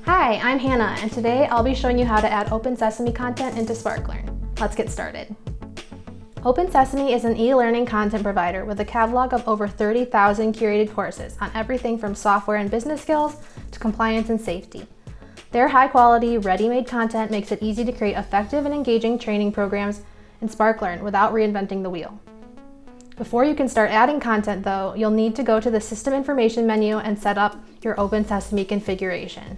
Hi, I'm Hannah, and today I'll be showing you how to add OpenSesame content into SparkLearn. Let's get started. OpenSesame is an e-learning content provider with a catalog of over 30,000 curated courses on everything from software and business skills to compliance and safety. Their high-quality, ready-made content makes it easy to create effective and engaging training programs in SparkLearn without reinventing the wheel. Before you can start adding content, though, you'll need to go to the System Information menu and set up your OpenSesame configuration.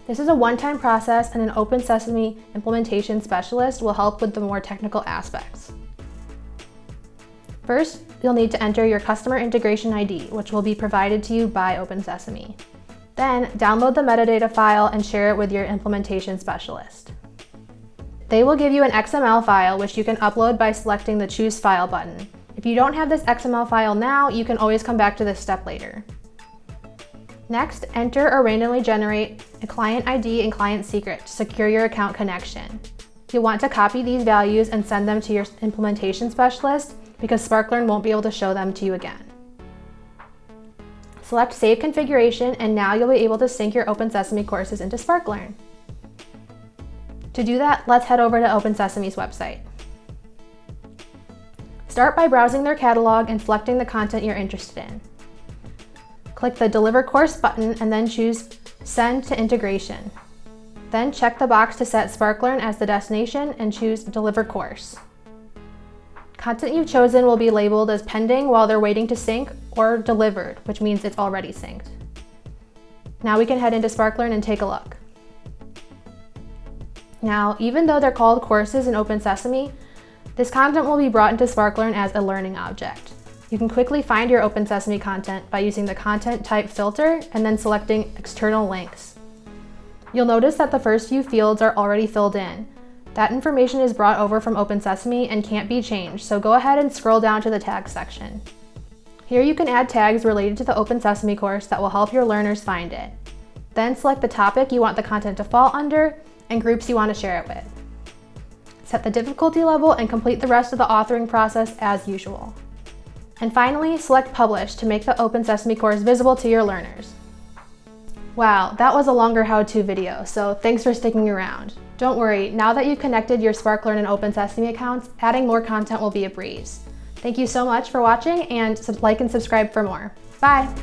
This is a one-time process, and an OpenSesame implementation specialist will help with the more technical aspects. First, you'll need to enter your customer integration ID, which will be provided to you by OpenSesame. Then, download the metadata file and share it with your implementation specialist. They will give you an XML file, which you can upload by selecting the Choose File button. If you don't have this XML file now, you can always come back to this step later. Next, enter or randomly generate a client ID and client secret to secure your account connection. You'll want to copy these values and send them to your implementation specialist because SparkLearn won't be able to show them to you again. Select Save Configuration, and now you'll be able to sync your OpenSesame courses into SparkLearn. To do that, let's head over to OpenSesame's website. Start by browsing their catalog and selecting the content you're interested in. Click the Deliver Course button and then choose Send to Integration. Then check the box to set SparkLearn as the destination and choose Deliver Course. Content you've chosen will be labeled as pending while they're waiting to sync, or delivered, which means it's already synced. Now we can head into SparkLearn and take a look. Now, even though they're called courses in OpenSesame, this content will be brought into SparkLearn as a learning object. You can quickly find your OpenSesame content by using the content type filter and then selecting external links. You'll notice that the first few fields are already filled in. That information is brought over from OpenSesame and can't be changed, so go ahead and scroll down to the tags section. Here you can add tags related to the OpenSesame course that will help your learners find it. Then select the topic you want the content to fall under and groups you want to share it with. Set the difficulty level and complete the rest of the authoring process as usual. And finally, select Publish to make the OpenSesame course visible to your learners. Wow, that was a longer how-to video, so thanks for sticking around. Don't worry, now that you've connected your SparkLearn and OpenSesame accounts, adding more content will be a breeze. Thank you so much for watching, and like and subscribe for more. Bye!